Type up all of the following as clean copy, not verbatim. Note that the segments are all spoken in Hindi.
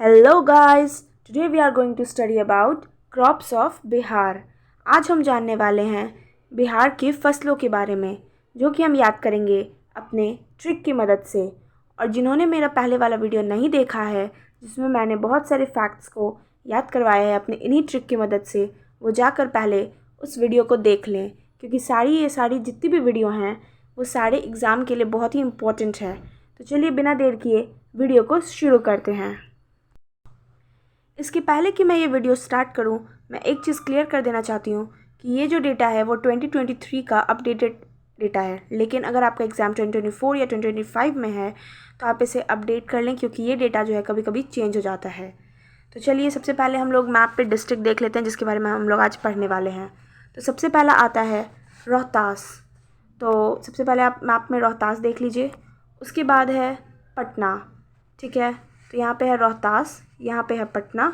Hello guys, today we are going to study about crops of Bihar. आज हम जानने वाले हैं बिहार की फसलों के बारे में, जो कि हम याद करेंगे अपने ट्रिक की मदद से। और जिन्होंने मेरा पहले वाला वीडियो नहीं देखा है, जिसमें मैंने बहुत सारे फैक्ट्स को याद करवाया है अपने इन्हीं ट्रिक की मदद से, वो जाकर पहले उस वीडियो को देख लें, क्योंकि ये सारी जितनी भी वीडियो हैं वो सारे एग्ज़ाम के लिए बहुत ही इम्पोर्टेंट है। तो चलिए बिना देर किए वीडियो को शुरू करते हैं। इसके पहले कि मैं ये वीडियो स्टार्ट करूं, मैं एक चीज़ क्लियर कर देना चाहती हूँ कि ये जो डेटा है वो 2023 का अपडेटेड डेटा है। लेकिन अगर आपका एग्ज़ाम 2024 या 2025 में है तो आप इसे अपडेट कर लें, क्योंकि ये डेटा जो है कभी कभी चेंज हो जाता है। तो चलिए सबसे पहले हम लोग मैप पे डिस्ट्रिक्ट देख लेते हैं, जिसके बारे में हम लोग आज पढ़ने वाले हैं। तो सबसे पहला आता है रोहतास। तो सबसे पहले आप मैप में रोहतास देख लीजिए। उसके बाद है पटना, ठीक है। तो यहाँ पे है रोहतास, यहाँ पे है पटना।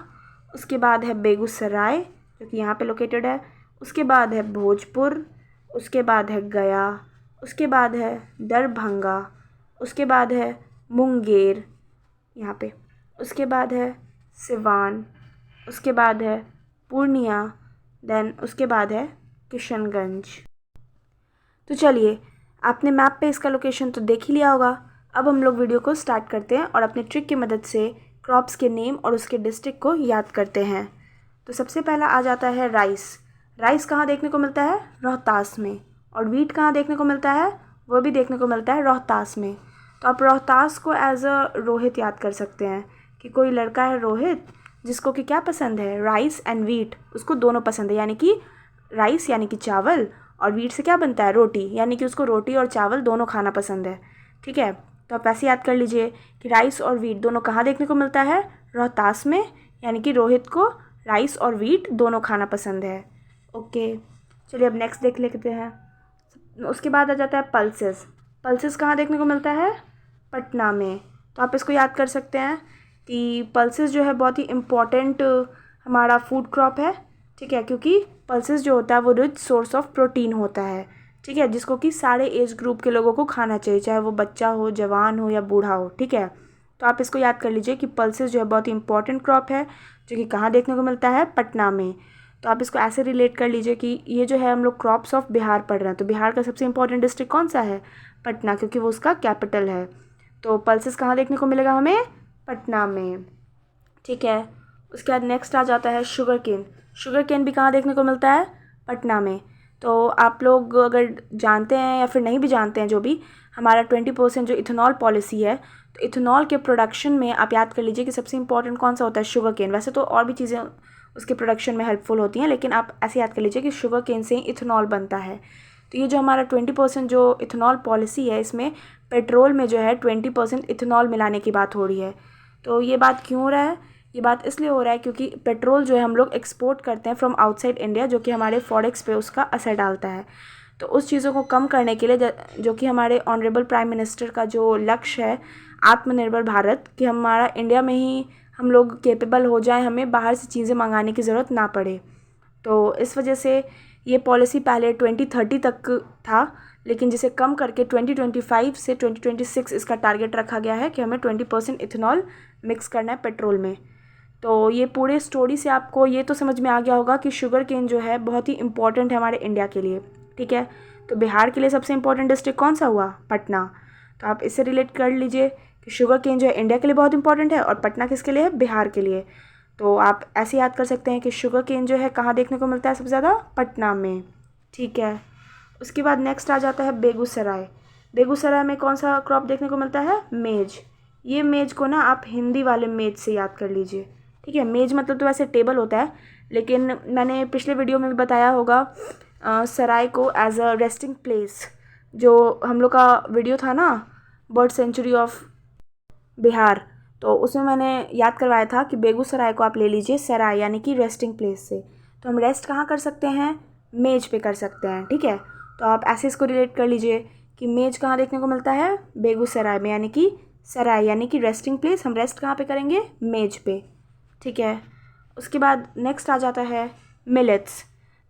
उसके बाद है बेगूसराय, जो कि यहाँ पे लोकेटेड है। उसके बाद है भोजपुर। उसके बाद है गया। उसके बाद है दरभंगा। उसके बाद है मुंगेर यहाँ पे। उसके बाद है सिवान। उसके बाद है पूर्णिया। देन उसके बाद है किशनगंज। तो चलिए, आपने मैप पे इसका लोकेशन तो देख ही लिया होगा। अब हम लोग वीडियो को स्टार्ट करते हैं और अपने ट्रिक की मदद से क्रॉप्स के नेम और उसके डिस्ट्रिक्ट को याद करते हैं। तो सबसे पहला आ जाता है राइस। राइस कहाँ देखने को मिलता है? रोहतास में। और वीट कहाँ देखने को मिलता है? वो भी देखने को मिलता है रोहतास में। तो आप रोहतास को एज अ रोहित याद कर सकते हैं कि कोई लड़का है रोहित, जिसको कि क्या पसंद है? Rice and wheat. उसको दोनों पसंद है, यानी कि राइस यानी कि चावल, और वीट से क्या बनता है? रोटी, यानी कि उसको रोटी और चावल दोनों खाना पसंद है, ठीक है। तो आप ऐसे याद कर लीजिए कि राइस और वीट दोनों कहाँ देखने को मिलता है? रोहतास में, यानी कि रोहित को राइस और वीट दोनों खाना पसंद है। ओके, चलिए अब नेक्स्ट देख लेते हैं। उसके बाद आ जाता है पल्सेस। पल्सेस कहाँ देखने को मिलता है? पटना में। तो आप इसको याद कर सकते हैं कि पल्सेस जो है बहुत ही इम्पॉर्टेंट हमारा फूड क्रॉप है, ठीक है, क्योंकि पल्सेस जो होता है वो रिच सोर्स ऑफ प्रोटीन होता है, ठीक है, जिसको कि सारे एज ग्रुप के लोगों को खाना चाहिए, चाहे वो बच्चा हो, जवान हो या बूढ़ा हो, ठीक है। तो आप इसको याद कर लीजिए कि पल्सेस जो है बहुत ही इंपॉर्टेंट क्रॉप है, जो कि कहाँ देखने को मिलता है? पटना में। तो आप इसको ऐसे रिलेट कर लीजिए कि ये जो है हम लोग क्रॉप्स ऑफ बिहार पढ़ रहे हैं, तो बिहार का सबसे इंपॉर्टेंट डिस्ट्रिक्ट कौन सा है? पटना, क्योंकि वो उसका कैपिटल है। तो पल्सेस कहाँ देखने को मिलेगा हमें? पटना में, ठीक है। उसके बाद नेक्स्ट आ जाता है शुगर केन। शुगर केन भी कहाँ देखने को मिलता है? पटना में। तो आप लोग अगर जानते हैं या फिर नहीं भी जानते हैं, जो भी हमारा 20% जो इथेनॉल पॉलिसी है, तो इथेनॉल के प्रोडक्शन में आप याद कर लीजिए कि सबसे इंपॉर्टेंट कौन सा होता है? Sugar cane. वैसे तो और भी चीज़ें उसके प्रोडक्शन में हेल्पफुल होती हैं, लेकिन आप ऐसे याद कर लीजिए कि शुगर केन से ही इथेनॉल बनता है। तो ये जो हमारा 20% जो इथेनॉल पॉलिसी है, इसमें पेट्रोल में जो है 20% इथेनॉल मिलाने की बात हो रही है। तो ये बात क्यों हो रहा है? ये बात इसलिए हो रहा है क्योंकि पेट्रोल जो है हम लोग एक्सपोर्ट करते हैं फ्रॉम आउटसाइड इंडिया, जो कि हमारे फॉरेक्स पे उसका असर डालता है। तो उस चीज़ों को कम करने के लिए, जो कि हमारे ऑनरेबल प्राइम मिनिस्टर का जो लक्ष्य है आत्मनिर्भर भारत, कि हमारा इंडिया में ही हम लोग कैपेबल हो जाए, हमें बाहर से चीज़ें मंगाने की ज़रूरत ना पड़े। तो इस वजह से ये पॉलिसी पहले 2030 तक था, लेकिन जिसे कम करके 2025 से 2026 इसका टारगेट रखा गया है कि हमें 20% इथेनॉल मिक्स करना है पेट्रोल में। तो ये पूरे स्टोरी से आपको ये तो समझ में आ गया होगा कि शुगर केन जो है बहुत ही इंपॉर्टेंट है हमारे इंडिया के लिए, ठीक है। तो बिहार के लिए सबसे इंपॉर्टेंट डिस्ट्रिक्ट कौन सा हुआ? पटना। तो आप इससे रिलेट कर लीजिए कि शुगर केन जो है इंडिया के लिए बहुत इंपॉर्टेंट है, और पटना किसके लिए है? बिहार के लिए। तो आप ऐसे याद कर सकते हैं कि शुगर केन जो है कहाँ देखने को मिलता है सबसे ज़्यादा? पटना में, ठीक है। उसके बाद नेक्स्ट आ जाता है बेगूसराय। बेगूसराय में कौन सा क्रॉप देखने को मिलता है? मेज। ये मेज को ना आप हिंदी वाले मेज से याद कर लीजिए, ठीक है। मेज मतलब तो वैसे टेबल होता है, लेकिन मैंने पिछले वीडियो में भी बताया होगा सराय को एज अ रेस्टिंग प्लेस। जो हम लोग का वीडियो था ना, बर्ड सेंचुरी ऑफ बिहार, तो उसमें मैंने याद करवाया था कि बेगूसराय को आप ले लीजिए सराय, यानी कि रेस्टिंग प्लेस से। तो हम रेस्ट कहाँ कर सकते हैं? मेज पे कर सकते हैं, ठीक है। तो आप ऐसे इसको रिलेट कर लीजिए कि मेज कहाँ देखने को मिलता है? बेगूसराय में, यानी कि सराय यानी कि रेस्टिंग प्लेस। हम रेस्ट कहाँ पे करेंगे? मेज पे, ठीक है। उसके बाद नेक्स्ट आ जाता है मिलेट्स।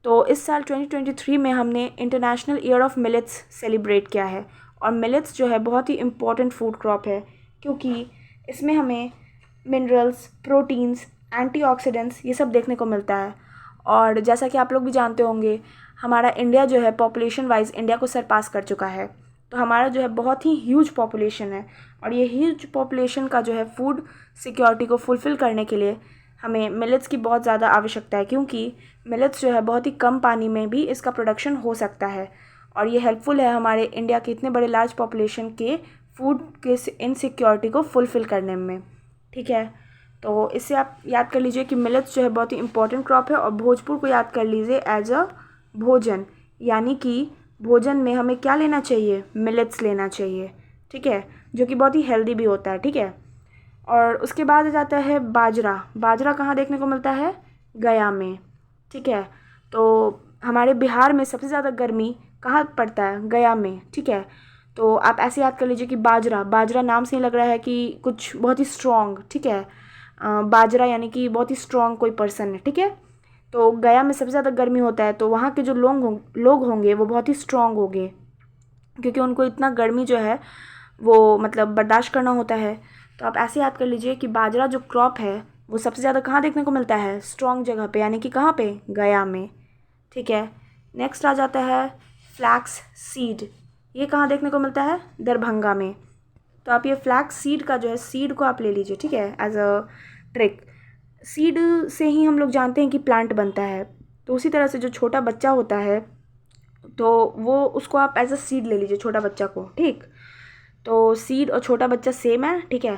तो इस साल 2023 में हमने international year of millets celebrate किया है, और मिलेट्स जो है बहुत ही इम्पॉर्टेंट फूड क्रॉप है, क्योंकि इसमें हमें मिनरल्स, प्रोटीन्स, एंटीऑक्सीडेंट्स ये सब देखने को मिलता है। और जैसा कि आप लोग भी जानते होंगे, हमारा इंडिया जो है पॉपुलेशन वाइज इंडिया को सरपास कर चुका है। तो हमारा जो है बहुत ही ह्यूज पॉपुलेशन है, और ये ह्यूज पॉपुलेशन का जो है फूड सिक्योरिटी को फुलफ़िल करने के लिए हमें मिलेट्स की बहुत ज़्यादा आवश्यकता है, क्योंकि मिलेट्स जो है बहुत ही कम पानी में भी इसका प्रोडक्शन हो सकता है, और ये हेल्पफुल है हमारे इंडिया के इतने बड़े लार्ज पॉपुलेशन के फूड के इनसिक्योरिटी को फुलफ़िल करने में। ठीक है, तो इससे आप याद कर लीजिए कि मिलेट्स जो है बहुत ही इंपॉर्टेंट क्रॉप है, और भोजपुर को याद कर लीजिए एज अ भोजन, यानी कि भोजन में हमें क्या लेना चाहिए, मिलेट्स लेना चाहिए। ठीक है, जो कि बहुत ही हेल्दी भी होता है। ठीक है, और उसके बाद आ जाता है बाजरा। बाजरा कहाँ देखने को मिलता है, गया में। ठीक है, तो हमारे बिहार में सबसे ज़्यादा गर्मी कहाँ पड़ता है, गया में। ठीक है, तो आप ऐसे याद कर लीजिए कि बाजरा, बाजरा नाम से ही लग रहा है कि कुछ बहुत ही स्ट्रॉन्ग। ठीक है, बाजरा यानी कि बहुत ही स्ट्रॉन्ग कोई पर्सन है। ठीक है, तो गया में सबसे ज़्यादा गर्मी होता है, तो वहाँ के जो लोग होंगे वो बहुत ही स्ट्रॉन्ग होंगे, क्योंकि उनको इतना गर्मी जो है वो मतलब बर्दाश्त करना होता है। तो आप ऐसे याद कर लीजिए कि बाजरा जो क्रॉप है वो सबसे ज़्यादा कहाँ देखने को मिलता है, स्ट्रॉन्ग जगह पे, यानी कि कहाँ पे, गया में। ठीक है, नेक्स्ट आ जाता है फ्लैक्स सीड। ये कहाँ देखने को मिलता है, दरभंगा में। तो आप ये फ्लैक्स सीड का जो है सीड को आप ले लीजिए। ठीक है, एज अ ट्रिक। सीड से ही हम लोग जानते हैं कि प्लांट बनता है, तो उसी तरह से जो छोटा बच्चा होता है तो वो उसको आप एज अ सीड ले लीजिए, छोटा बच्चा को। ठीक, तो सीड और छोटा बच्चा सेम है। ठीक है,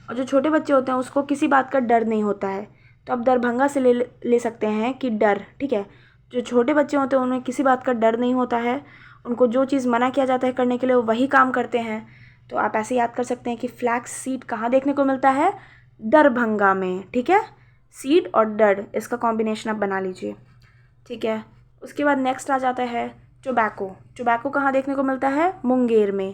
और जो छोटे बच्चे होते हैं उसको किसी बात का डर नहीं होता है, तो आप दरभंगा से ले सकते हैं कि डर। ठीक है, जो छोटे बच्चे होते हैं उन्हें किसी बात का डर नहीं होता है, उनको जो चीज़ मना किया जाता है करने के लिए वो वही काम करते हैं। तो आप ऐसे याद कर सकते हैं कि फ्लैक्स सीड कहाँ देखने को मिलता है, दरभंगा में। ठीक है, सीड और डर इसका कॉम्बिनेशन आप बना लीजिए। ठीक है, उसके बाद नेक्स्ट आ जाता है टोबैको। टोबैको कहाँ देखने को मिलता है, मुंगेर में।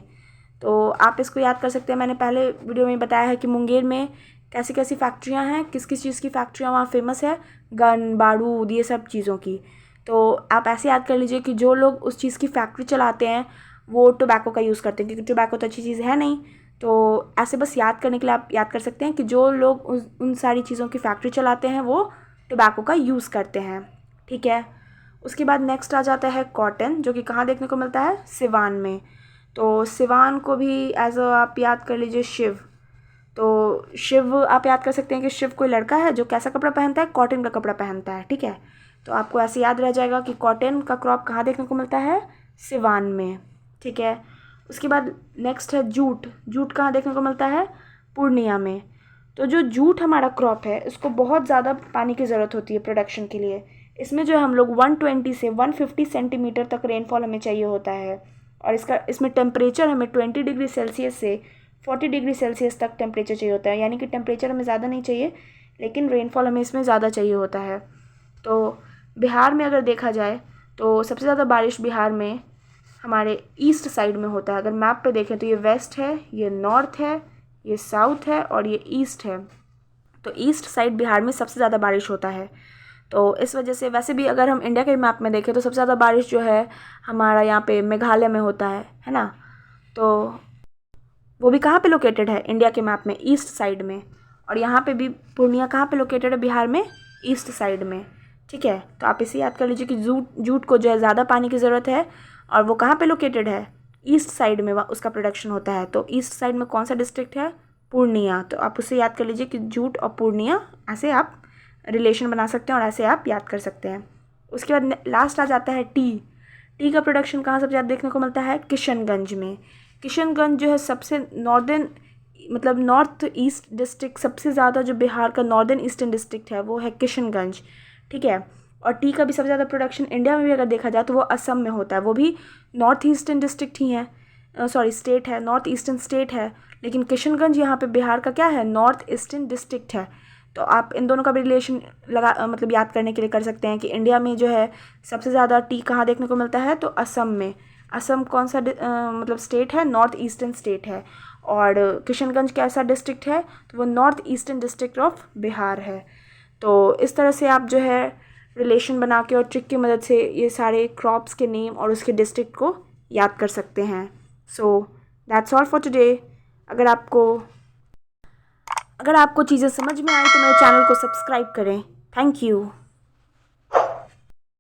तो आप इसको याद कर सकते हैं, मैंने पहले वीडियो में बताया है कि मुंगेर में कैसी कैसी फैक्ट्रियाँ हैं, किस किस चीज़ की फैक्ट्रियाँ वहाँ फेमस है, गन बारूद ये सब चीज़ों की। तो आप ऐसे याद कर लीजिए कि जो लोग उस चीज़ की फैक्ट्री चलाते हैं वो टोबैको का यूज़ करते हैं, क्योंकि टोबैको तो अच्छी चीज़ है नहीं। तो ऐसे बस याद करने के लिए आप याद कर सकते हैं कि जो लोग उन सारी चीज़ों की फैक्ट्री चलाते हैं वो टोबैको का यूज़ करते हैं। ठीक है, उसके बाद नेक्स्ट आ जाता है कॉटन, जो कि कहाँ देखने को मिलता है, सिवान में। तो सिवान को भी एज अ आप याद कर लीजिए शिव। तो शिव आप याद कर सकते हैं कि शिव कोई लड़का है जो कैसा कपड़ा पहनता है, कॉटन का कपड़ा पहनता है। ठीक है, तो आपको ऐसे याद रह जाएगा कि कॉटन का क्रॉप कहाँ देखने को मिलता है, सिवान में। ठीक है, उसके बाद नेक्स्ट है जूट। जूट कहाँ देखने को मिलता है, पूर्णिया में। तो जो जूट हमारा क्रॉप है इसको बहुत ज़्यादा पानी की ज़रूरत होती है प्रोडक्शन के लिए। इसमें जो हम लोग 120 से 150 सेंटीमीटर तक रेनफॉल हमें चाहिए होता है, और इसमें टेम्परेचर हमें 20 डिग्री सेल्सियस से 40 डिग्री सेल्सियस तक टेम्परेचर चाहिए होता है, यानी कि टेम्परेचर हमें ज़्यादा नहीं चाहिए लेकिन रेनफॉल हमें इसमें ज़्यादा चाहिए होता है। तो बिहार में अगर देखा जाए तो सबसे ज़्यादा बारिश बिहार में हमारे ईस्ट साइड में होता है। अगर मैप पे देखें तो ये वेस्ट है, ये नॉर्थ है, ये साउथ है और ये ईस्ट है। तो ईस्ट साइड बिहार में सबसे ज़्यादा बारिश होता है। तो इस वजह से वैसे भी अगर हम इंडिया के मैप में देखें तो सबसे ज़्यादा बारिश जो है हमारा यहाँ पे मेघालय में होता है ना। तो वो भी कहाँ पे लोकेटेड है, इंडिया के मैप में ईस्ट साइड में। और यहाँ पे भी पूर्णिया कहाँ पे लोकेटेड है, बिहार में ईस्ट साइड में। ठीक है, तो आप इसे याद कर लीजिए कि जूट को जो है ज़्यादा पानी की ज़रूरत है, और वो कहाँ पे लोकेटेड है, ईस्ट साइड में उसका प्रोडक्शन होता है। तो ईस्ट साइड में कौन सा डिस्ट्रिक्ट है, पूर्णिया। तो आप उसे याद कर लीजिए कि जूट और पूर्णिया, ऐसे आप रिलेशन बना सकते हैं और ऐसे आप याद कर सकते हैं। उसके बाद लास्ट आ जाता है टी। टी का प्रोडक्शन कहाँ सबसे ज़्यादा देखने को मिलता है, किशनगंज में। किशनगंज जो है सबसे नॉर्दर्न मतलब नॉर्थ ईस्ट डिस्ट्रिक्ट, सबसे ज़्यादा जो बिहार का नॉर्दर्न ईस्टर्न डिस्ट्रिक्ट है वो है किशनगंज। ठीक है, और टी का भी सबसे ज़्यादा प्रोडक्शन इंडिया में भी अगर देखा जाए तो वो असम में होता है। वो भी नॉर्थ ईस्टर्न डिस्ट्रिक्ट ही है, सॉरी स्टेट है, नॉर्थ ईस्टर्न स्टेट है, लेकिन किशनगंज यहाँ पे बिहार का क्या है, नॉर्थ ईस्टर्न डिस्ट्रिक्ट है। तो आप इन दोनों का भी रिलेशन मतलब याद करने के लिए कर सकते हैं कि इंडिया में जो है सबसे ज़्यादा टी कहाँ देखने को मिलता है, तो असम में। असम कौन सा मतलब स्टेट है, नॉर्थ ईस्टर्न स्टेट है। और किशनगंज कैसा डिस्ट्रिक्ट है, तो वो north eastern district of Bihar है। तो इस तरह से आप जो है रिलेशन बना के और ट्रिक की मदद से ये सारे क्रॉप्स के नेम और उसके डिस्ट्रिक्ट को याद कर सकते हैं। So that's all for today. अगर आपको अगर आपको चीज़ें समझ में आई तो मेरे चैनल को सब्सक्राइब करें। Thank you.